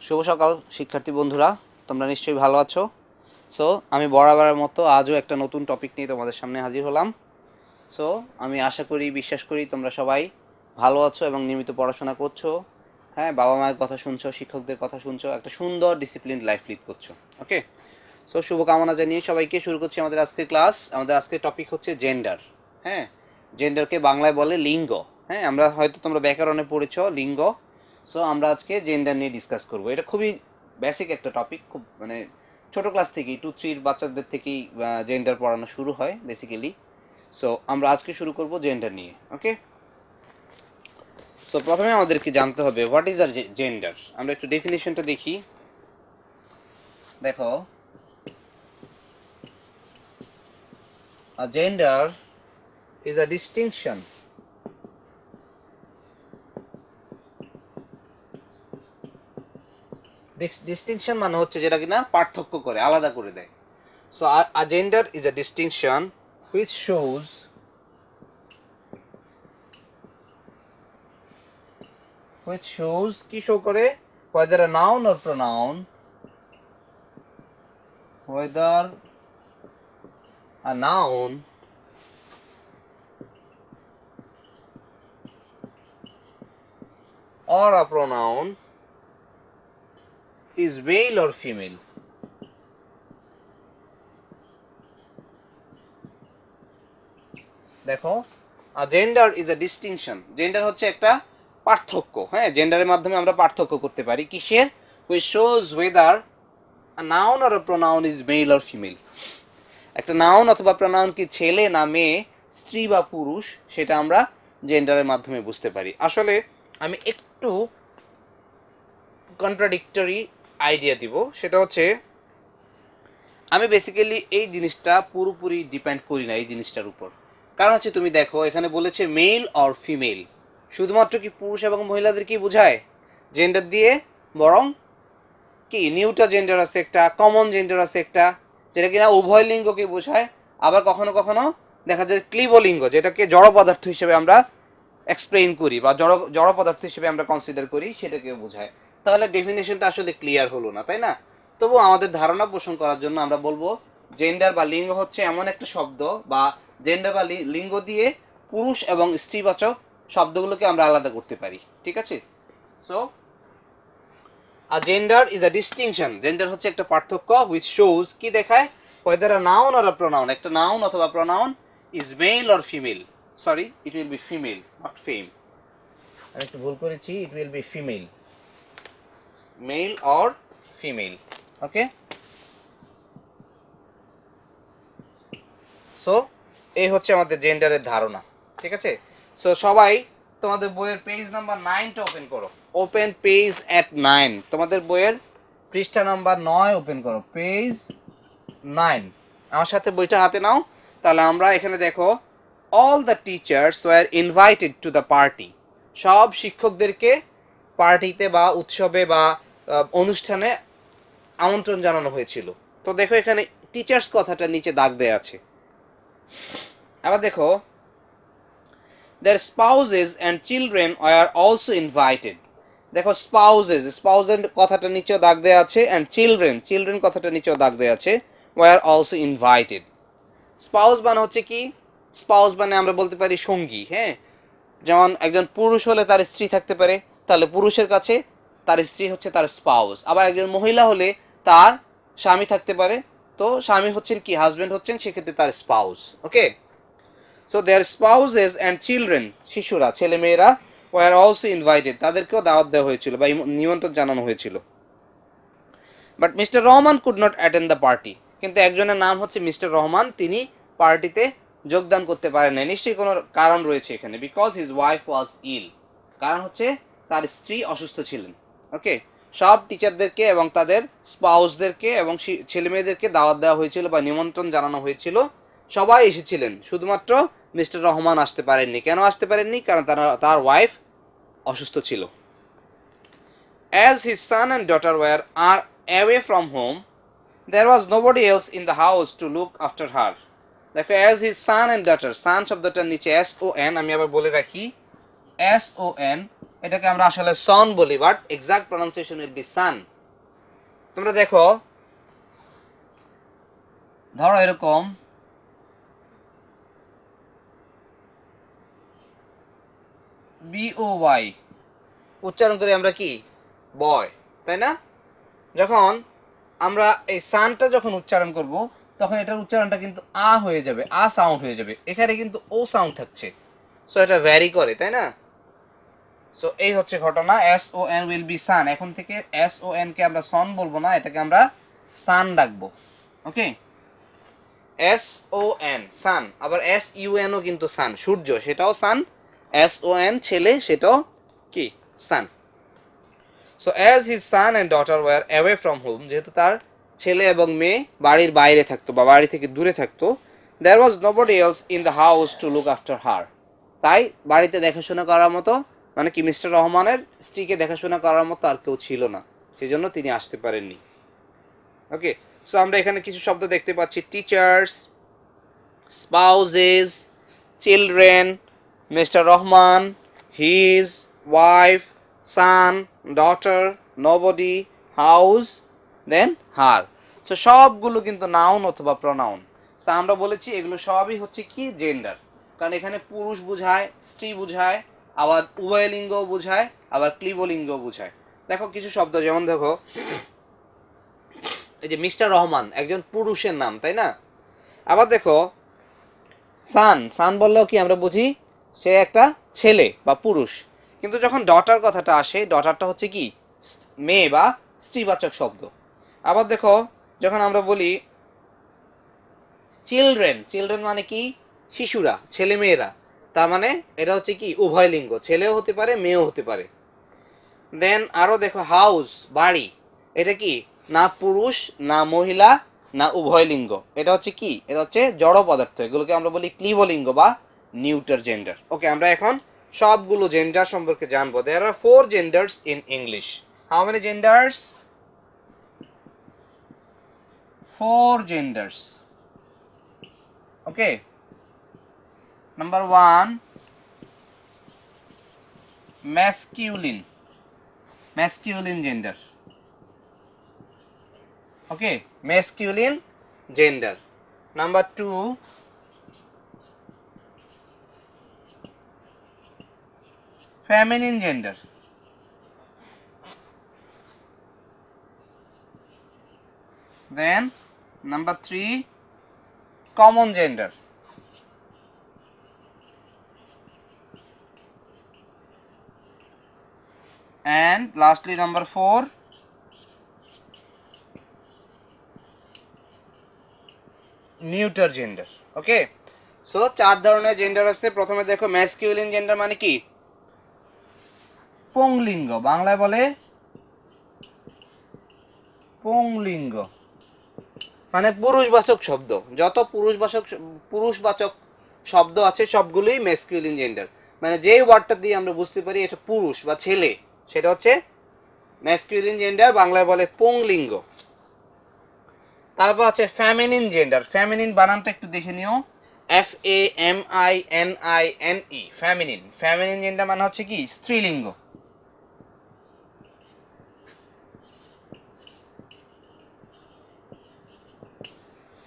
শুভ সকাল শিক্ষার্থী বন্ধুরা, তোমরা নিশ্চয়ই ভালো আছো। সো আমি বরাবরের মতো আজও একটা নতুন টপিক নিয়ে তোমাদের সামনে হাজির হলাম। সো আমি আশা করি, বিশ্বাস করি তোমরা সবাই ভালো আছো এবং নিয়মিত পড়াশোনা করছো। হ্যাঁ, বাবা মায়ের কথা শুনছো, শিক্ষকদের কথা শুনছো, একটা সুন্দর ডিসিপ্লিন লাইফ লিড করছো। ওকে, সো শুভকামনা জানিয়ে সবাইকে শুরু করছি আমাদের আজকের ক্লাস। আমাদের আজকের টপিক হচ্ছে জেন্ডার। হ্যাঁ, জেন্ডারকে বাংলায় বলে লিঙ্গ। হ্যাঁ, আমরা হয়তো তোমরা ব্যাকরণে পড়েছো লিঙ্গ। সো আমরা আজকে জেন্ডার নিয়ে ডিসকাস করব। এটা খুবই বেসিক একটা টপিক, খুব মানে ছোটো ক্লাস থেকেই 2-3 বাচ্চাদের থেকেই জেন্ডার পড়ানো শুরু হয় বেসিক্যালি। সো আমরা আজকে শুরু করব জেন্ডার নিয়ে। ওকে, সো প্রথমে আমাদেরকে জানতে হবে হোয়াট ইজ আর জেন্ডার। আমরা একটু ডেফিনেশনটা দেখি। দেখো, a gender is a distinction distinction মানে হচ্ছে যেটা কিনা পার্থক্য করে, আলাদা করে দেয়। So a gender is a distinction which shows কি শো করে, whether a noun or pronoun, whether a noun or a pronoun is male or female. দেখো, a gender is a distinction, gender হচ্ছে একটা পার্থক্য। হ্যাঁ, জেন্ডারের মাধ্যমে আমরা পার্থক্য করতে পারি কিসের, which shows whether a noun or a pronoun is male or female. একটা নাউন অথবা প্রনাউন কি ছেলে না মেয়ে, স্ত্রী বা পুরুষ, সেটা আমরা জেন্ডারের মাধ্যমে বুঝতে পারি। আসলে আমি একটু কন্ট্রাডিক্টরি আইডিয়া দিব, সেটা হচ্ছে আমি বেসিক্যালি এই জিনিসটা পুরোপুরি ডিপেন্ড করি না এই জিনিসটার উপর। কারণ হচ্ছে তুমি দেখো, এখানে বলেছে মেল অর ফিমেল, শুধুমাত্র কি পুরুষ এবং মহিলাদেরকেই বোঝায় জেন্ডার দিয়ে, বরং কি নিউটা জেন্ডার আছে একটা, কমন জেন্ডার আছে একটা, যেটা কিনা উভয় লিঙ্গকে বোঝায়। আবার কখনো কখনো দেখা যায় ক্লিবলিঙ্গ, যেটাকে জড় পদার্থ হিসেবে আমরা এক্সপ্লেইন করি বা জড় পদার্থ হিসেবে আমরা কনসিডার করি, সেটাকে বোঝায়। তাহলে ডেফিনেশনটা আসলে ক্লিয়ার হলো না, তাই না? তবু আমাদের ধারণা পোষণ করার জন্য আমরা বলবো জেন্ডার বা লিঙ্গ হচ্ছে এমন একটা শব্দ, বা জেন্ডার বা লিঙ্গ দিয়ে পুরুষ এবং স্ত্রীবাচক শব্দগুলোকে আমরা আলাদা করতে পারি। ঠিক আছে? So a gender is a distinction, gender হচ্ছে একটা পার্থক্য which shows কি দেখায়, whether a noun or a pronoun, একটা নাউন অথবা pronoun is male or female. Sorry, it will be female, not fame. আমি একটু ভুল করেছি, it will be female, male or female. Okay, so এই হচ্ছে আমাদের জেন্ডারের ধারণা। ঠিক আছে? সো সবাই তোমাদের বইয়ের পেজ নাম্বার 9টা ওপেন করো। ওপেন পেজ এট 9, তোমাদের বইয়ের পৃষ্ঠা নাম্বার 9 ওপেন করো, পেজ 9। আমার সাথে বইটা হাতে নাও। তাহলে আমরা এখানে দেখো, all the teachers were invited to the party, সব শিক্ষকদেরকে পার্টিতে বা উৎসবে বা অনুষ্ঠানে আমন্ত্রণ জানানো হয়েছিল। তো দেখো এখানে টিচার্স কথাটা নিচে দাগ দেয়া আছে। আবার দেখো, their spouses and children were also invited. দেখো স্পাউসের কথাটা নিচেও দাগ দেয়া আছে, and চিলড্রেন কথাটা নিচেও দাগ দেয়া আছে, were also invited. স্পাউস মানে হচ্ছে কি, স্পাউস মানে আমরা বলতে পারি সঙ্গী। হ্যাঁ, যেমন একজন পুরুষ হলে তার স্ত্রী থাকতে পারে, তাহলে পুরুষের কাছে তার স্ত্রী হচ্ছে তার স্পাউস। আবার একজন মহিলা হলে তার স্বামী থাকতে পারে, তো স্বামী হচ্ছেন কি, হাজবেন্ড হচ্ছেন, সেক্ষেত্রে তার spouse. Okay, so their spouses and children, শিশুরা, ছেলে মেয়েরা, ওয়ার অলসো ইনভাইটেড, তাদেরকেও দাওয়াত দেওয়া হয়েছিল বা নিমন্ত্রণ জানানো হয়েছিল। But mister Rahman could not attend the party, কিন্তু একজনের নাম হচ্ছে মিস্টার রহমান, তিনি পার্টিতে যোগদান করতে পারেন না। নিশ্চয়ই কোনো কারণ রয়েছে এখানে, বিকজ হিজ ওয়াইফ ওয়াজ ইল, কারণ হচ্ছে তার স্ত্রী অসুস্থ ছিলেন। ওকে, সব টিচারদেরকে এবং তাদের স্পাউসদেরকে এবং ছেলে মেয়েদেরকে দাওয়াত দেওয়া হয়েছিল বা নিমন্ত্রণ জানানো হয়েছিল, সবাই এসেছিলেন, শুধুমাত্র মিস্টার রহমান আসতে পারেননি। কেন আসতে পারেননি? কারণ তার ওয়াইফ অসুস্থ ছিল। As his son and daughter were away from home, there was nobody else in the house to look after her. দেখো, as his son and daughter, son শব্দটার নিচে son, আমি আবার বলে রাখি son, এটাকে আমরা আসলে সন বলি, but exact pronunciation will be son. তোমরা দেখো, ধরো এরকম BOY উচ্চারণ করি আমরা কি, বয়, তাই না? যখন আমরা এই সানটা যখন উচ্চারণ করব তখন এটার উচ্চারণটা কিন্তু আ হয়ে যাবে, আ সাউন্ড হয়ে যাবে, এখানে কিন্তু ও সাউন্ড থাকছে। সো এটা ভ্যারি করে, তাই না? সো এই হচ্ছে ঘটনা। SON উইল বি সান, এখন থেকে SON কে আমরা সন বলবো না, এটাকে আমরা সান ডাকবো। ওকে, SON সান। আবার SUN ও কিন্তু সান, সূর্য সেটাও সান। SON ছেলে, সেটাও কি, son. So as his son and daughter were away from home, যেহেতু তার ছেলে এবং মেয়ে বাড়ির বাইরে থাকতো বা বাড়ি থেকে দূরে থাকতো, there was nobody else in the house to look after her, তাই বাড়িতে দেখাশোনা করার মতো, মানে কি মিস্টার রহমানের স্ত্রীকে দেখাশোনা করার মতো আর কেউ ছিল না, সেই জন্য তিনি আসতে পারেননি। ওকে, সো আমরা এখানে কিছু শব্দ দেখতে পাচ্ছি, teachers, spouses, children, mister Rahman, his, wife, son, daughter, nobody, house, then her. So সবগুলো কিন্তু নাউন অথবা প্রনাউন। তো আমরা বলেছি এগুলো সবই হচ্ছে কি, জেন্ডার, কারণ এখানে পুরুষ বোঝায়, স্ত্রী বোঝায়, আবার উভয়লিঙ্গ বোঝায়, আবার ক্লিবলিঙ্গ বোঝায়। দেখো কিছু শব্দ, যেমন দেখো এই যে মিস্টার রহমান একজন পুরুষের নাম, তাই না? আবার দেখো সান, সান বললেও কি আমরা বুঝি সে একটা ছেলে বা পুরুষ, কিন্তু যখন ডটার কথাটা আসে, ডটারটা হচ্ছে কি, মেয়ে বা স্ত্রীবাচক শব্দ। আবার দেখো যখন আমরা বলি চিলড্রেন, চিলড্রেন মানে কি, শিশুরা, ছেলে মেয়েরা, তার মানে এটা হচ্ছে কি, উভয় লিঙ্গ, ছেলেও হতে পারে মেয়েও হতে পারে। দেন আরো দেখো হাউস, বাড়ি, এটা কি, না পুরুষ না মহিলা না উভয় লিঙ্গ, এটা হচ্ছে কি, এটা হচ্ছে জড় পদার্থ, এগুলোকে আমরা বলি ক্লিবলিঙ্গ বা নিউটার জেন্ডার। ওকে, আমরা এখন সবগুলো জেন্ডার সম্পর্কে জানবো। দেয়ার আর 4 genders in English. How many genders? 4 genders. Okay, number 1, masculine, masculine gender. Okay, masculine gender. Number 2, feminine gender. Then number 3, common gender. And lastly number 4, neuter gender. Okay, so 4 ধরনের gender আছে। প্রথমে দেখো masculine gender মানে কি, পুংলিঙ্গ, বাংলায় বলে পুংলিঙ্গ, মানে পুরুষবাচক শব্দ। যত পুরুষবাচক শব্দ আছে সবগুলোই ম্যাসকিউলিন জেন্ডার, মানে যেই ওয়ার্ডটা দিয়ে আমরা বুঝতে পারি এটা পুরুষ বা ছেলে, সেটা হচ্ছে ম্যাসকিউলিন জেন্ডার, বাংলায় বলে পুংলিঙ্গ। তারপর আছে ফেমিনিন জেন্ডার। ফেমিনিন বানানটা একটু দেখে নিও, FAMININE, ফেমিনিন। ফেমিনিন জেন্ডার মানে হচ্ছে কি, স্ত্রীলিঙ্গ।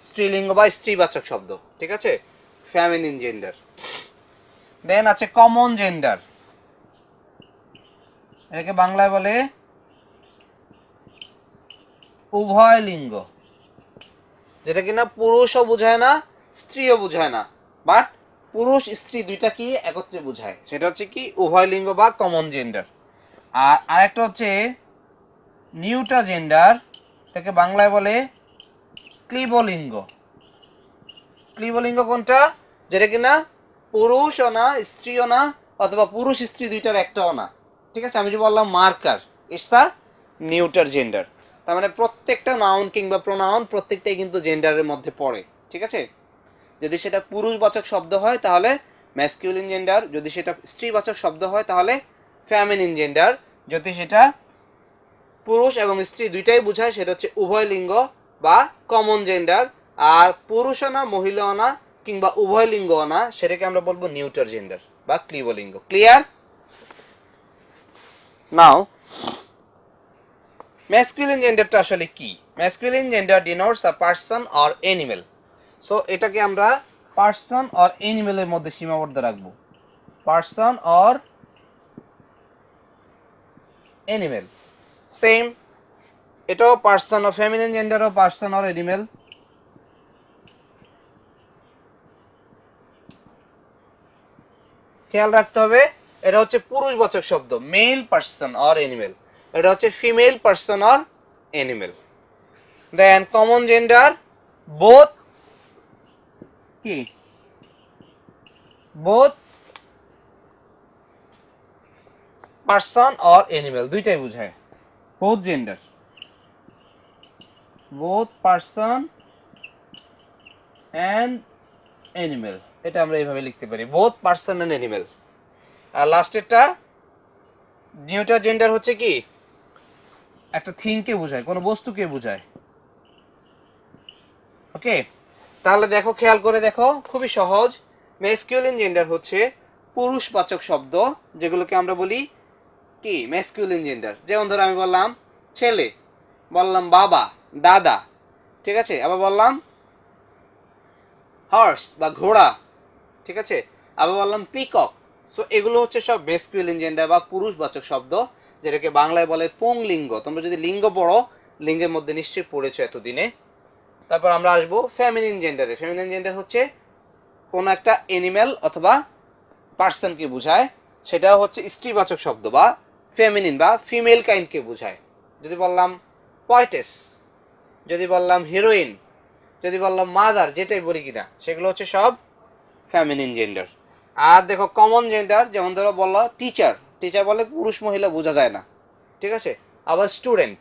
স্ত্রীলিঙ্গ বা স্ত্রীবাচক শব্দ, ঠিক আছে, ফেমিনিন জেন্ডার। দেন আছে কমন জেন্ডার, এটাকে বাংলায় বলে উভয় লিঙ্গ, যেটা কিনা পুরুষও বোঝায় না স্ত্রীও বোঝায় না, বাট পুরুষ স্ত্রী দুইটা কি একত্রে বোঝায়, সেটা হচ্ছে কি উভয় লিঙ্গ বা কমন জেন্ডার। আর আরেকটা হচ্ছে নিউটা জেন্ডার, এটাকে বাংলায় বলে ক্লিবলিঙ্গ। ক্লিবলিঙ্গ কোনটা, যেটা কিনা পুরুষও না স্ত্রীও না, অথবা পুরুষ স্ত্রী দুইটার একটাও না, ঠিক আছে, আমি যে বললাম marker, it's a neuter gender. তার মানে প্রত্যেকটা নাউন কিংবা প্রোনাউন প্রত্যেকটাই কিন্তু জেন্ডারের মধ্যে পড়ে, ঠিক আছে। যদি সেটা পুরুষবাচক শব্দ হয় তাহলে ম্যাসকিউলিন জেন্ডার, যদি সেটা স্ত্রীবাচক শব্দ হয় তাহলে ফেমিনিন জেন্ডার, যদি সেটা পুরুষ এবং স্ত্রী দুইটাই বোঝায় সেটা হচ্ছে উভয় লিঙ্গ বা কমন জেন্ডার, আর পুরুষও না মহিলাও না কিংবা উভয় লিঙ্গও না, সেটাকে আমরা বলবো নিউটার জেন্ডার বা ক্লিবলিঙ্গ। ক্লিয়ার? নাও ম্যাসকুলিন জেন্ডারটা আসলে কি? Masculine gender denotes a person or animal. So এটাকে আমরা পারসন অর অ্যানিমেলের মধ্যে সীমাবদ্ধ রাখবো, পারসন অর অ্যানিমেল। সেম, এটাও পারসন অর ফেমিনিন জেন্ডারও পারসন অর অ্যানিমেল। খেয়াল রাখতে হবে এটা হচ্ছে পুরুষবাচক শব্দ, মেল পারসন অর অ্যানিমেল। এটা হচ্ছে female person or animal. Then common gender both কি, বোথ পারসন অর অ্যানিমেল, দুইটাই বোঝায়। Both gender, both person and animal, এটা আমরা এইভাবে লিখতে পারি, বোথ পারসন অ্যান্ড অ্যানিমেল। আর লাস্টেরটা নিউটার জেন্ডার হচ্ছে কি, একটা থিংকে বোঝায়, কোনো বস্তুকে বোঝায়। ওকে, তাহলে দেখো, খেয়াল করে দেখো, খুবই সহজ। ম্যাসকিউলিন জেন্ডার হচ্ছে পুরুষবাচক শব্দ, যেগুলোকে আমরা বলি কি ম্যাসকিউলিন জেন্ডার। যেমন ধরো আমি বললাম ছেলে, বললাম বাবা, দাদা, ঠিক আছে, আবার বললাম হর্স বা ঘোড়া, ঠিক আছে, আবার বললাম পিকক। সো এগুলো হচ্ছে সব ম্যাসকিউলিন জেন্ডার বা পুরুষবাচক শব্দ, যেটাকে বাংলায় বলে পুংলিঙ্গ। তোমরা যদি লিঙ্গ পড়ো, লিঙ্গের মধ্যে নিশ্চয়ই পড়েছো এতদিনে। তারপর আমরা আসবো ফেমিনিন জেন্ডারে। ফেমিনিন জেন্ডার হচ্ছে কোনো একটা অ্যানিমেল অথবা পার্সনকে বোঝায়, সেটাও হচ্ছে স্ত্রীবাচক শব্দ বা ফেমিনিন বা ফিমেল কাইন্ডকে বোঝায়। যদি বললাম পয়েটেস, যদি বললাম হিরোইন, যদি বললাম মাদার, যেটাই বলি কিনা, সেগুলো হচ্ছে সব ফেমিনিন জেন্ডার। আর দেখো কমন জেন্ডার, যেমন ধরো বললো টিচার, টিচার বলে পুরুষ মহিলা বোঝা যায় না, ঠিক আছে। আবার স্টুডেন্ট,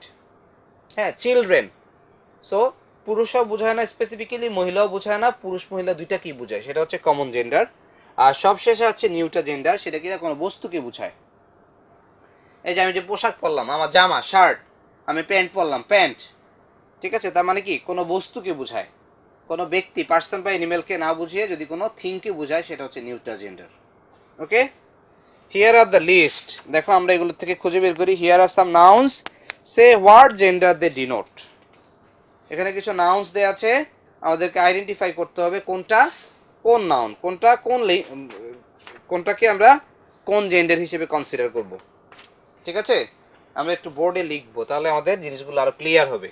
হ্যাঁ, চিলড্রেন। সো পুরুষও বোঝায় না স্পেসিফিক্যালি, মহিলাও বোঝায় না, পুরুষ মহিলা দুইটা কি বোঝায়, সেটা হচ্ছে কমন জেন্ডার। আর সবশেষে হচ্ছে নিউটার জেন্ডার, সেটা কিনা কোনো বস্তুকে বোঝায়। এই যে আমি যে পোশাক পরলাম, আমার জামা শার্ট, আমি প্যান্ট পরলাম প্যান্ট, ঠিক আছে, তার মানে কি কোনো বস্তুকে বোঝায়, কোনো ব্যক্তি পার্সন বা অ্যানিমেলকে না বুঝিয়ে যদি কোনো থিংকে বোঝায়, সেটা হচ্ছে neuter gender. Okay, here are the list. দেখো আমরা এগুলো থেকে খুঁজে বের করি। Here are some nouns, say what gender they denote. এখানে কিছু নাউন্স দেয়া আছে, আমাদেরকে আইডেন্টিফাই করতে হবে কোনটা কোন নাউন, কোনটা কোন কোনটাকে আমরা কোন জেন্ডার হিসেবে কনসিডার করব। ঠিক আছে, আমরা একটু বোর্ডে লিখবো, তাহলে আমাদের জিনিসগুলো আরো ক্লিয়ার হবে।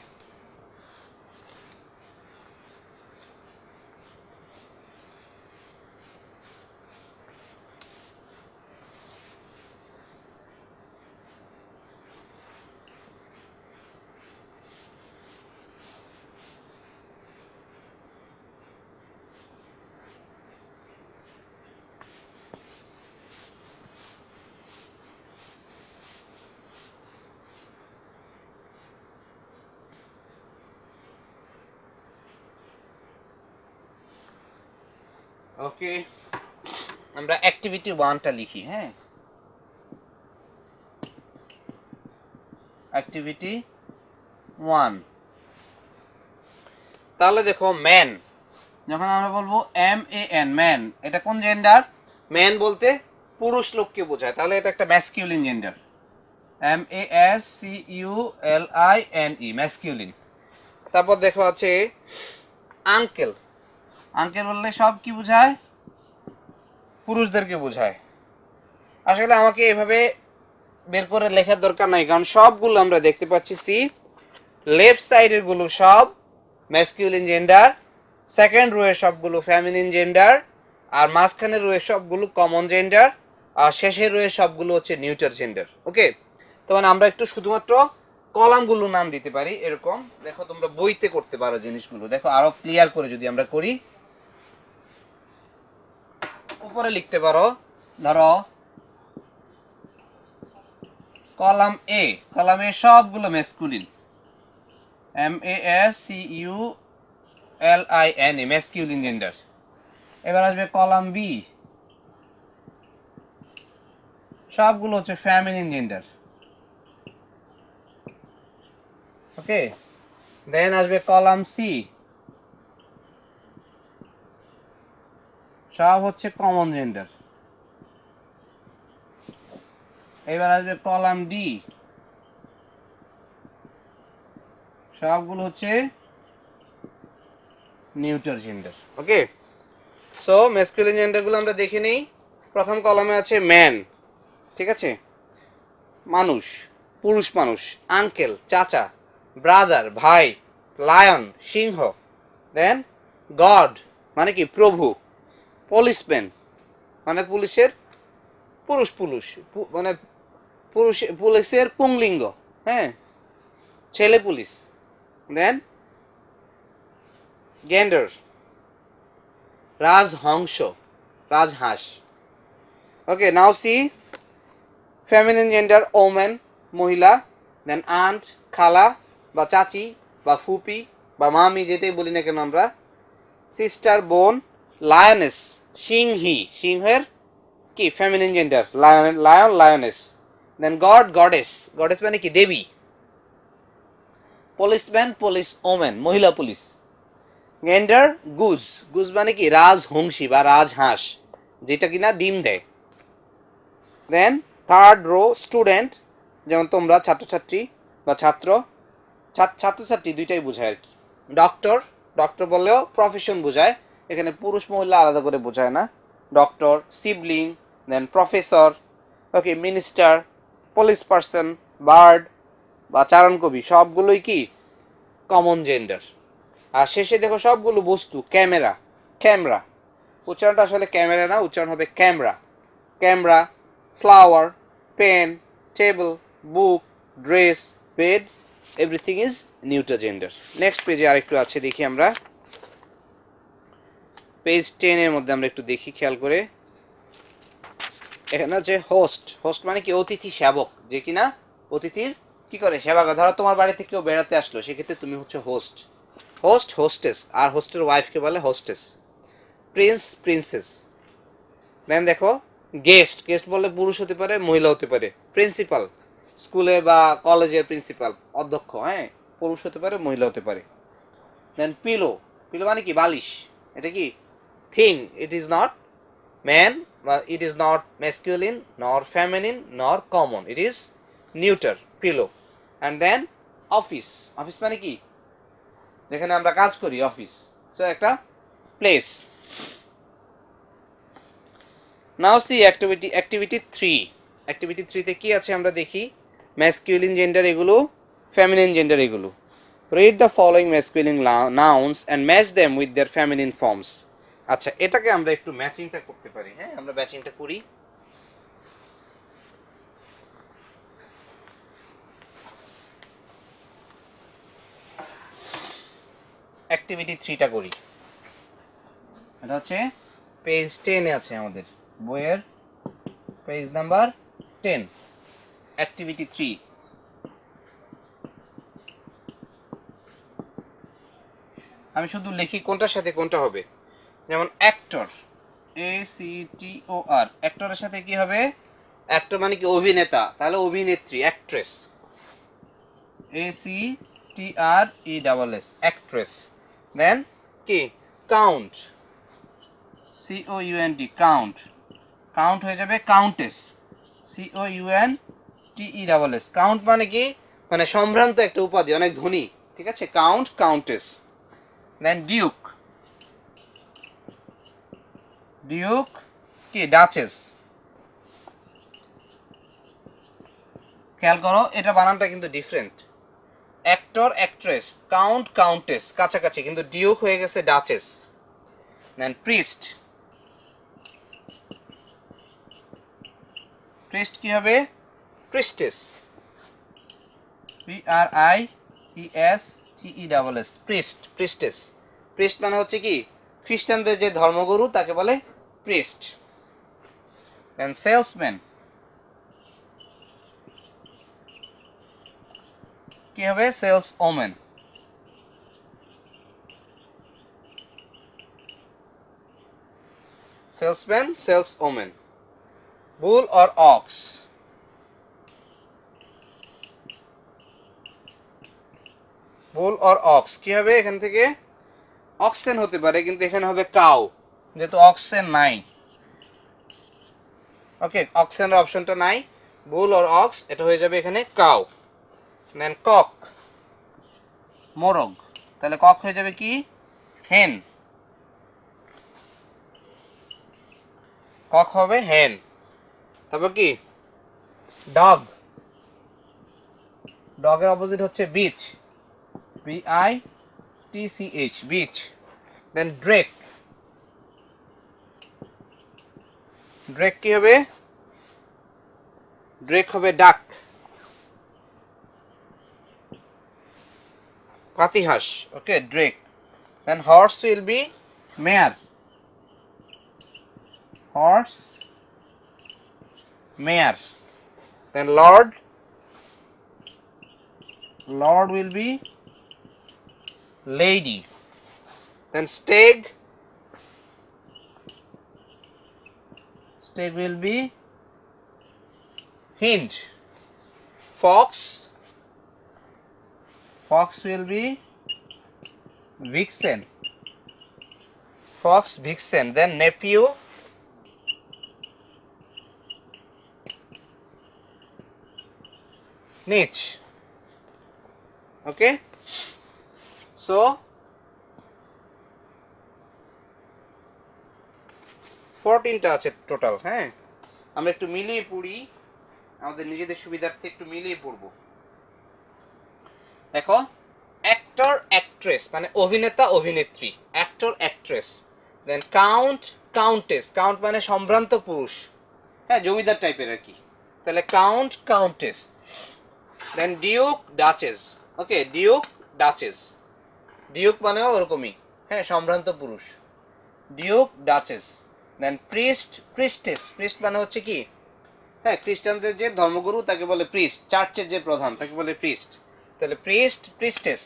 ওকে, আমরা অ্যাক্টিভিটি 1টা লিখি। হ্যাঁ, অ্যাক্টিভিটি 1। তাহলে দেখো ম্যান, যখন আমরা বলবো MAN ম্যান, এটা কোন জেন্ডার? ম্যান বলতে পুরুষ লোককে বোঝায়, তাহলে এটা একটা ম্যাসকিউলিন জেন্ডার। MASCULINE masculine. তারপর দেখো আছে আঙ্কেল, আঙ্কেল বললে সব কি বোঝায়? পুরুষদেরকে বোঝায়। আসলে আমাকে এভাবে বের করে লেখার দরকার নাই, কারণ সবগুলো আমরা দেখতে পাচ্ছি সি, লেফট সাইডের গুলো সব ম্যাসকিউলিন জেন্ডার, সেকেন্ড রোয়ের সবগুলো ফেমিনিন জেন্ডার, আর মাঝখানের রোয়ের সবগুলো কমন জেন্ডার, আর শেষের রোয়ের সবগুলো হচ্ছে নিউটার জেন্ডার। ওকে, তো মানে আমরা একটু শুধুমাত্র কলামগুলো নাম দিতে পারি এরকম। দেখো তোমরা বইতে করতে পারো জিনিসগুলো, দেখো আরো ক্লিয়ার করে যদি আমরা করি, উপরে লিখতে পারো, ধরো কলাম এ, কলাম এ সবগুলো ম্যাসকুলিন, MASCULINE ম্যাসকিউলিন জেন্ডার। এবার আসবে কলাম বি, সবগুলো হচ্ছে ফেমিনিন জেন্ডার। ওকে, দেন আসবে কলাম সি, সব হচ্ছে কমন জেন্ডার। এবার আসবে কলাম ডি, সবগুলো হচ্ছে নিউটার জেন্ডার। ওকে, সো ম্যাসকুলিন জেন্ডারগুলো আমরা দেখে নিই। প্রথম কলামে আছে ম্যান, ঠিক আছে, মানুষ, পুরুষ মানুষ, আঙ্কেল চাচা, ব্রাদার ভাই, লায়ন সিংহ, দেন গড মানে কি প্রভু, পুলিশম্যান মানে পুলিশের পুরুষ পুরুষ মানে পুলিশের পুংলিঙ্গ, হ্যাঁ, ছেলে পুলিশ, দেন গেন্ডার রাজহংস, রাজহাঁস। ওকে, নাও সি ফেমিনিন জেন্ডার ওমেন মহিলা, দেন আন্ট খালা বা চাচি বা ফুপি বা মামি যেটাই বলি না কেন আমরা, সিস্টার বোন, লায়নেস সিংহী, সিংহের কি feminine gender, lion lion lioness, then god goddess, goddess মানে কি দেবী, পুলিশম্যান পুলিশ ওমেন মহিলা পুলিশ, গেন্ডার গুজ, গুজ মানে কি রাজহংসী বা রাজহাঁস যেটা কিনা ডিম দেয়, দেন থার্ড রো স্টুডেন্ট যেমন তোমরা ছাত্রছাত্রী বা ছাত্রছাত্রী দুইটাই বোঝায় আর কি, ডক্টর, ডক্টর বললেও প্রফেশন বোঝায়, এখানে পুরুষ মহিলা আলাদা করে বোঝায় না, ডক্টর, সিবলিং, দেন প্রফেসর, ওকে, মিনিস্টার, পুলিশ পার্সন, বার্ড বা চারণ কবি সবগুলোই কি কমন জেন্ডার। আর শেষে দেখো সবগুলো বস্তু, ক্যামেরা, ক্যামেরা উচ্চারণটা আসলে ক্যামেরা না, উচ্চারণ হবে camera, camera, flower, pen, table, book, dress, bed, everything is neuter gender. Next পেজে আরেকটু আছে দেখি আমরা, পেজ 10 এর মধ্যে আমরা একটু দেখি খেয়াল করে। এখানে হচ্ছে হোস্ট, হোস্ট মানে কি অতিথি সেবক, যে কিনা অতিথির কি করে সেবা করে। ধরো তোমার বাড়িতে কেউ বেড়াতে আসলো, সেক্ষেত্রে তুমি হচ্ছে হোস্ট, হোস্ট হোস্টেস, আর হোস্টের ওয়াইফকে বলে হোস্টেস, প্রিন্স প্রিন্সেস। দেন দেখো গেস্ট, গেস্ট বললে পুরুষ হতে পারে মহিলা হতে পারে, প্রিন্সিপাল স্কুলে বা কলেজের প্রিন্সিপাল অধ্যক্ষ, হ্যাঁ, পুরুষ হতে পারে মহিলা হতে পারে। দেন পিলো, পিলো মানে কি বালিশ, এটা কি thing, it is not man, it is not masculine nor feminine nor common, it is neuter pillow. And then office, office মানে কি যেখানে আমরা কাজ করি, অফিস, সো একটা place. Now see activity 3, activity 3 তে কি আছে আমরা দেখি, ম্যাসকুলিন জেন্ডার এগুলো, ফেমিনিন জেন্ডার এগুলো। Read the following masculine nouns and match them with their feminine forms. আচ্ছা, এটাকে আমরা একটু ম্যাচিংটা করতে পারি, হ্যাঁ, আমরা ম্যাচিংটা করি। অ্যাক্টিভিটি 3টা করি, এটা হচ্ছে পেজ 10 এ আছে আমাদের বইয়ের, পেজ নাম্বার 10, অ্যাক্টিভিটি 3। আমি শুধু লিখি কোনটার সাথে কোনটা হবে, যেমন অ্যাক্টর, ACTOR, অ্যাক্টরের সাথে কি হবে, অ্যাক্টর মানে কি অভিনেতা, তাহলে অভিনেত্রী অ্যাক্ট্রেস, ACTRESS অ্যাক্ট্রেস। দেন কি কাউন্ট, COUNT কাউন্ট, কাউন্ট হয়ে যাবে কাউন্টেস, COUNTESS কাউন্ট মানে কি মানে সম্ভ্রান্ত একটা উপাধি, অনেক ধনী, ঠিক আছে, কাউন্ট কাউন্টেস। দেন ডিউক, ডিউক কি ডাচেস। খেয়াল করো এটা বানানটা কিন্তু different, actor actress, count countess কাছাকাছি, কিন্তু ডিউক হয়ে গেছে ডাচেস। দেন প্রিস্ট, প্রিস্ট কি হবে priestess, PRIESTESS priest, priestess. Priest মানে হচ্ছে কি খ্রিস্টানদের যে ধর্মগুরু তাকে বলে প্রিস্ট। দেন সেলসম্যান কি হবে sales women. Salesman sales women. Bull or ox, bull or ox কি হবে, এখান থেকে অক্সেন হতে পারে কিন্তু এখানে হবে কাউ, যেহেতু অক্সেন নাই, ওকে, অক্সেনের অপশনটা নাই, বুল অর অক্স এটা হয়ে যাবে এখানে কাউ। দেন কক, মোরগ, তাহলে কক হয়ে যাবে কি হেন, কক হবে হেন। তারপর কি ডগ, ডগের অপোজিট হচ্ছে bitch, BITCH bitch. Then drake, drake কি হবে, ড্রেক হবে ডাক, পাতিহাঁস, okay drake. Then horse will be mare, horse mare. Then lord, lord will be lady. Then stag, stag will be hind. Fox, fox will be vixen, fox vixen. Then nephew, niche. Okay, so 14টা আছে total. হ্যাঁ, আমরা একটু মিলিয়ে পড়ি, আমাদের নিজেদের সুবিধার্থে একটু মিলিয়ে পড়ব। দেখো, অ্যাক্টর অ্যাক্ট্রেস মানে অভিনেতা অভিনেত্রী, অ্যাক্টর অ্যাক্ট্রেস। দেন কাউন্ট কাউন্টেস, কাউন্ট মানে সম্ভ্রান্ত পুরুষ, হ্যাঁ জমিদার টাইপের আর কি, তাহলে কাউন্ট কাউন্টেস। দেন ডিউক ডাচেস, ওকে ডিউক ডাচেস, ডিউক মানেও ওরকমই, হ্যাঁ সম্ভ্রান্ত পুরুষ, ডিউক ডাচেস। দেন প্রিস্ট প্রিস্টেস, প্রিস্ট মানে হচ্ছে কি, হ্যাঁ খ্রিস্টানদের যে ধর্মগুরু তাকে বলে প্রিস্ট, চার্চের যে প্রধান তাকে বলে প্রিস্ট, তাহলে priest priestess.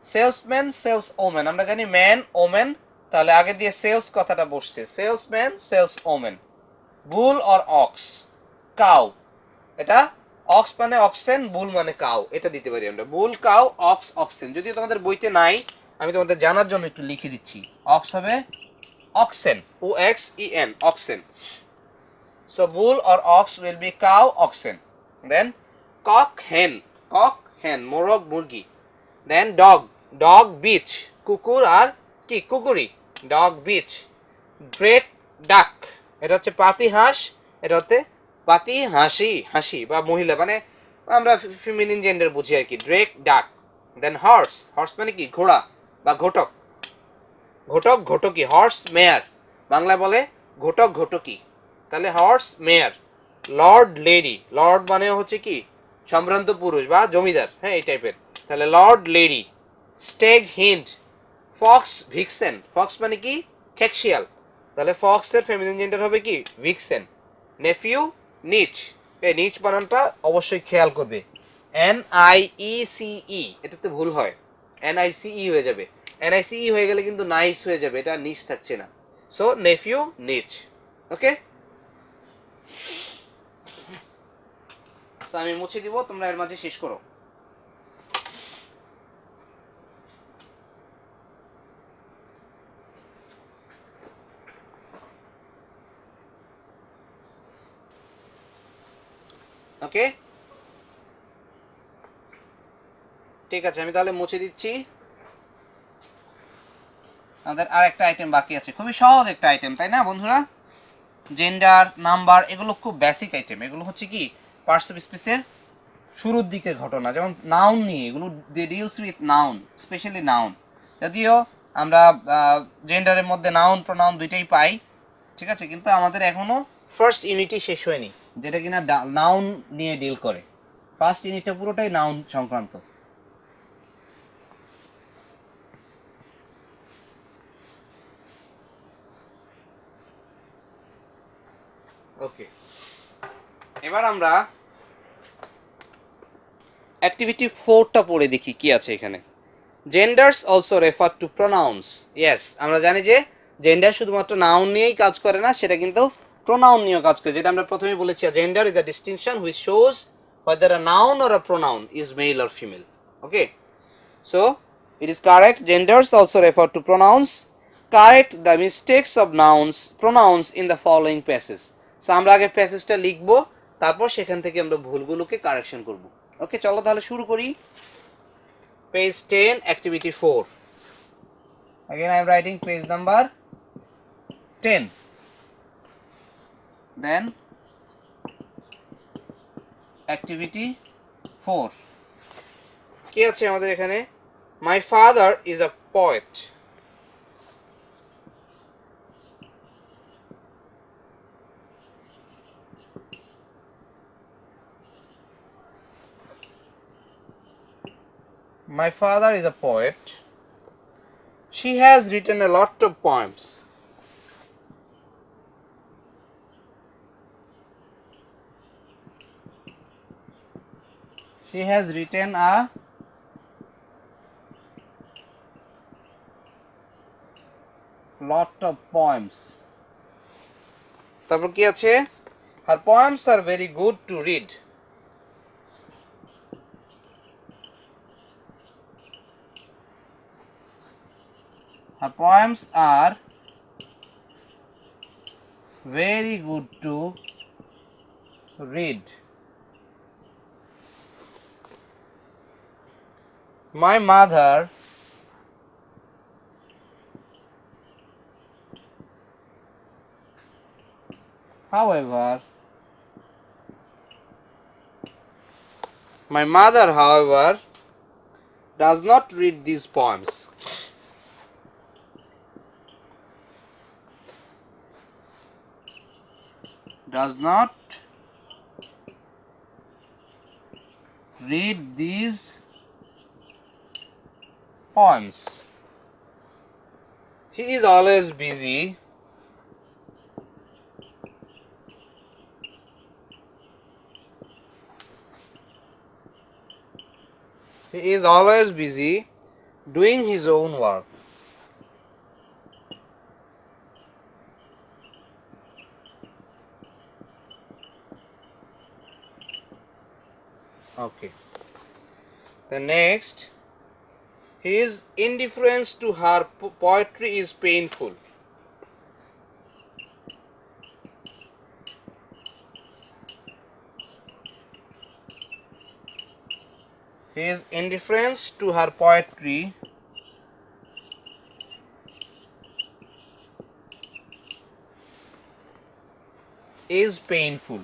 Salesman sales women, আমরা জানি ম্যান ওমেন, তাহলে আগে দিয়ে সেলস কথাটা বসছে, salesman sales women. Bull or ox, cow, এটা অক্স মানে অক্সেন, বুল মানে কাউ, এটা দিতে পারি আমরা, বুল কাউ অক্স অক্সেন। যদিও তোমাদের বইতে নাই, আমি তোমাদের জানার জন্য একটু লিখে দিচ্ছি, অক্স হবে oxen, OXEN, oxen. So bull or ox will be cow, oxen. Then cock hen, cock hen, morog murgi. Then dog, dog beach, কুকুর আর কি কুকুরি, dog beach. Drake duck, এটা হচ্ছে পাতি হাঁস, এটা হচ্ছে পাতি হাসি, হাসি বা মহিলা মানে আমরা ফিমেনিন জেন্ডার বুঝি আর কি, ড্রেক ডাক। দেন হর্স, হর্স মানে কি ঘোড়া বা ঘটক, ঘটক ঘটকি, হর্স মেয়ার, বাংলা বলে ঘটক ঘটকি, তাহলে হর্স মেয়ার। লর্ড লেডি, লর্ড মানে হচ্ছে কি সম্ভ্রান্ত পুরুষ বা জমিদার, হ্যাঁ এই টাইপের, তাহলে lord lady. Stag hind, fox vixen, fox মানে কি খেকশিয়াল, তাহলে ফক্সের ফেমিনিন জেন্ডার হবে কি ভিক্সেন। নেফিউ নিচ, এই নিচ বানানটা অবশ্যই খেয়াল করবে, NIECE, এটাতে ভুল হয়, NICE হয়ে যাবে, NICE হয়ে গেলে কিন্তু নাইস হয়ে যাবে, এটা নিচ থাকছে না, সো নেফিউ নিচ। ওকে, সো আমি মুছে দিব, তোমরা এর মাঝে শেষ করো। ওকে, ঠিক আছে, আমি তাহলে মুছে দিচ্ছি। আমাদের আর একটা আইটেম বাকি আছে, খুবই সহজ একটা আইটেম তাই না বন্ধুরা, জেন্ডার নাম্বার এগুলো খুব বেসিক আইটেম, এগুলো হচ্ছে কি পার্টস অফ স্পিচের শুরুর দিকের ঘটনা, যেমন নাউন নিয়ে এগুলো deals with noun, specially noun, যদিও আমরা জেন্ডারের মধ্যে নাউন প্রোনাউন দুইটাই পাই, ঠিক আছে, কিন্তু আমাদের এখনো ফার্স্ট ইউনিটই শেষ হয়নি যেটা কিনা নাউন নিয়ে ডিল করে, ফার্স্ট ইউনিটটা পুরোটাই নাউন সংক্রান্ত। ওকে, এবার আমরা অ্যাক্টিভিটি 4টা পড়ে দেখি কি আছে এখানে। Genders also refer to pronounce, yes আমরা জানি যে জেন্ডার শুধুমাত্র নাউন নিয়েই কাজ করে না, সেটা কিন্তু প্রোনাউন নিয়েও কাজ করে, যেটা আমরা প্রথমেই বলেছি, gender is a distinction which shows whether a noun or a pronoun is male or female. Okay, so it is correct, genders also refer to pronouns. Correct the mistakes of nouns pronouns in the following passages. So আমরা আগে প্যাসেজটা লিখবো, তারপর সেখান থেকে আমরা ভুলগুলোকে correction করব। ওকে, চলো তাহলে শুরু করি। page 10 activity 4. Again I am writing page number 10. Then activity 4. কি আছে আমাদের এখানে? My father is a poet. My father is a poet. She has written a lot of poems. She has written a lot of poems. তারপর কি আছে? Her poems are very good to read. Her poems are very good to read. My mother however does not read these poems. Does not read these poems. He is always busy. He is always busy doing his own work. Okay. The next, his indifference to her poetry is painful. His indifference to her poetry is painful.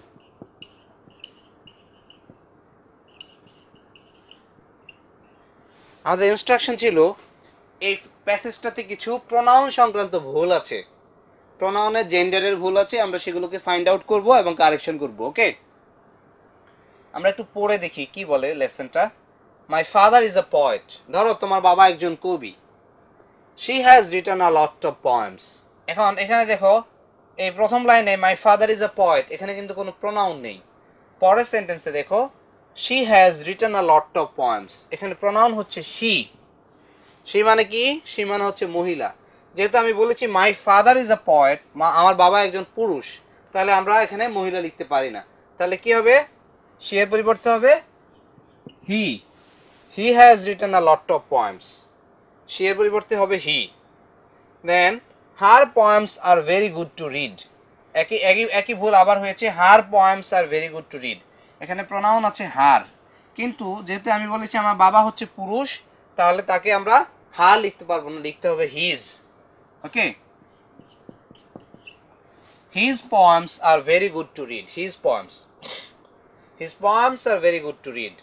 আমাদের instruction ছিল এই প্যাসেজটাতে কিছু pronoun সংক্রান্ত ভুল আছে, প্রোনাউনের জেন্ডারের ভুল আছে, আমরা সেগুলোকে ফাইন্ড আউট করব এবং কারেকশন করব। ওকে, আমরা একটু পড়ে দেখি কি বলে লেসনটা। My father is a poet, ধরো তোমার বাবা একজন কবি। She has written a lot of poems. এখন এখানে দেখো এই প্রথম লাইনে my father is a poet, এখানে কিন্তু কোনো প্রোনাউন নেই। পরের সেন্টেন্সে দেখো she has written a lot of poems, এখানে প্রোনাউন হচ্ছে শি। শি মানে কি? শি মানে হচ্ছে মহিলা। যেহেতু আমি বলেছি my father is a poet, আমার বাবা একজন পুরুষ, তাহলে আমরা এখানে মহিলা লিখতে পারি না। তাহলে কি হবে? শি এর পরিবর্তে হবে he. He has written a lot of poems, she এর পরিবর্তে হবে he. Then her poems are very good to read, একই ভুল আবার হয়েছে, her poems are very good to read. এখানে প্রোনাউন আছে হার, কিন্তু যেহেতু আমি বলেছি আমার বাবা হচ্ছে পুরুষ, তাহলে তাকে আমরা হার লিখতে পারবো না, লিখতে হবে his. Okay, his poems are very good to read. His poems are very good to read.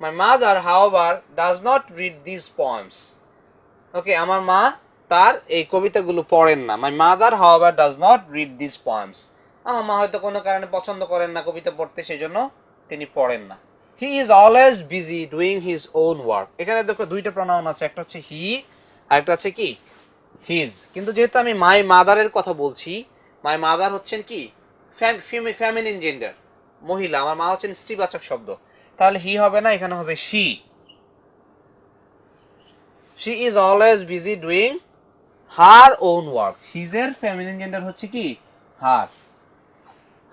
My mother, however, does not read these poems. ওকে, আমার মা তার এই কবিতাগুলো পড়েন না। My mother, however, does not read these poems. আমার মা হয়তো কোনো কারণে পছন্দ করেন না কবিতা পড়তে, সেই জন্য তিনি পড়েন না। He is always busy doing his own work. এখানে দেখো দুইটা প্রোনাউন আছে, একটা হচ্ছে হি আর একটা হচ্ছে কি হিজ। কিন্তু যেহেতু আমি মাই মাদারের কথা বলছি, মাই মাদার হচ্ছেন কি ফেমিনিন জেন্ডার, মহিলা, আমার মা হচ্ছেন স্ত্রীবাচক শব্দ, তাহলে হি হবে না, এখানে হবে she. She is always busy doing her own work. হিজের ফেমিনিন জেন্ডার হচ্ছে কি her,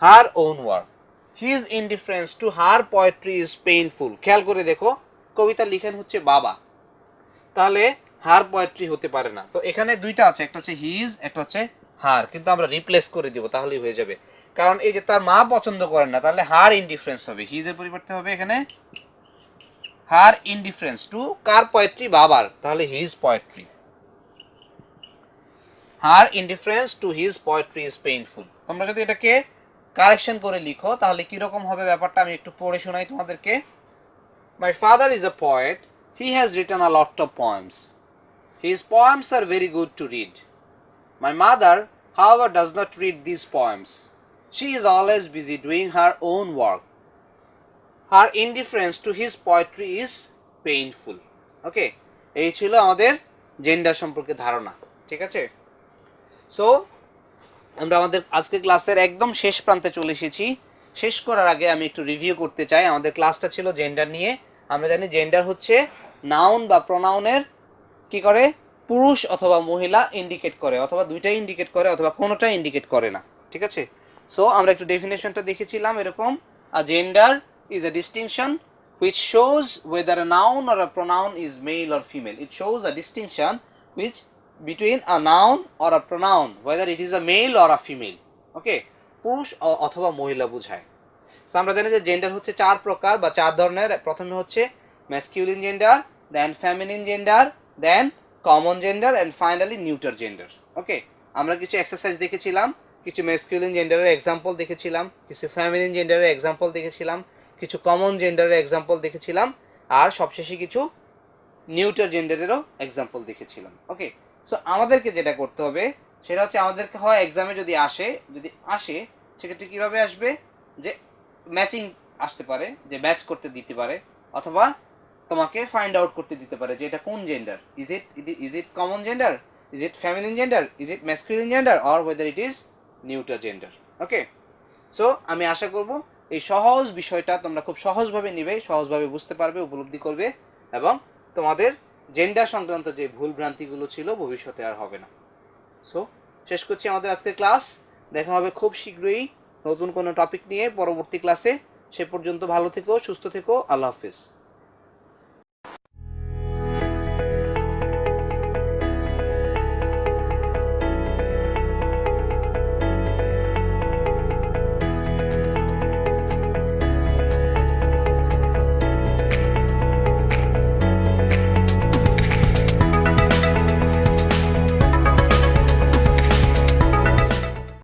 her own work. His indifference to her poetry is painful. খেয়াল করে দেখো কবিতা লিখেন হচ্ছে বাবা, তাহলে হার পোয়েট্রি হতে পারে না। তো এখানে দুইটা আছে, একটা হচ্ছে হিজ, একটা হচ্ছে হার, কিন্তু আমরা রিপ্লেস করে দিব তাহলেই হয়ে যাবে। কারণ এই যে তার মা পছন্দ করেন না, তাহলে হার ইনডিফারেন্স হবে, হিজের পরিবর্তে হবে এখানে হার ইনডিফারেন্স টু কার পোয়েট্রি? বাবার, তাহলে his poetry. Her indifference to his poetry is painful. তোমরা যদি এটাকে কারেকশন করে লিখো তাহলে কিরকম হবে ব্যাপারটা আমি একটু পড়ে শোনাই তোমাদেরকে। মাই father is a poet, he has written a lot of poems, his poems R very good to read. My mother, however, does not read these poems. She is always busy doing her own work. Her indifference to his poetry is painful. Okay, এই ছিল আমাদের gender সম্পর্কে ধারণা। ঠিক আছে, so আমরা আমাদের আজকে ক্লাসের একদম শেষ প্রান্তে চলে এসেছি। শেষ করার আগে আমি একটু রিভিউ করতে চাই। আমাদের ক্লাসটা ছিল জেন্ডার নিয়ে। আমরা জানি জেন্ডার হচ্ছে নাউন বা প্রোনাউনের কি করে, পুরুষ অথবা মহিলা ইন্ডিকেট করে, অথবা দুইটাই ইন্ডিকেট করে, অথবা কোনোটাই ইন্ডিকেট করে না। ঠিক আছে, সো আমরা একটু ডেফিনেশনটা দেখেছিলাম এরকম, a gender is a distinction which shows whether a noun or a pronoun is male or female. It shows a distinction which between a noun or a pronoun whether it is a male or a female. Okay, পুরুষ অথবা মহিলা বোঝায়। So আমরা জানি যে gender হচ্ছে চার প্রকার বা চার ধরনের। প্রথমে হচ্ছে masculine gender, then feminine gender, then common gender, and finally neuter gender. Okay, আমরা কিছু এক্সারসাইজ দেখেছিলাম, কিছু ম্যাসকিউলিন জেন্ডারের এক্সাম্পল দেখেছিলাম, কিছু ফেমিনিন জেন্ডারের এক্সাম্পল দেখেছিলাম, কিছু কমন জেন্ডারের এক্সাম্পল দেখেছিলাম, আর সবশেষে কিছু নিউটার জেন্ডারেরও এক্সাম্পল দেখেছিলাম। ওকে, সো আমাদেরকে যেটা করতে হবে সেটা হচ্ছে আমাদেরকে হয় এক্সামে যদি আসে সেক্ষেত্রে কীভাবে আসবে, যে ম্যাচিং আসতে পারে, যে ম্যাচ করতে দিতে পারে, অথবা তোমাকে ফাইন্ড আউট করতে দিতে পারে যে এটা কোন gender, is it common gender, is it feminine gender, is it masculine gender, or weather it is neuter gender. Okay, so আমি আশা করব এই সহজ বিষয়টা তোমরা খুব সহজভাবে নিবে, সহজভাবে বুঝতে পারবে, উপলব্ধি করবে, এবং তোমাদের জেন্ডার সংক্রান্ত যে ভুল ভ্রান্তিগুলো ছিল ভবিষ্যতে আর হবে না। সো শেষ করছি আমাদের আজকের ক্লাস। দেখা হবে খুব শীঘ্রই নতুন কোনো টপিক নিয়ে পরবর্তী ক্লাসে। সে পর্যন্ত ভালো থেকো, সুস্থ থেকো, আল্লাহ হাফেজ।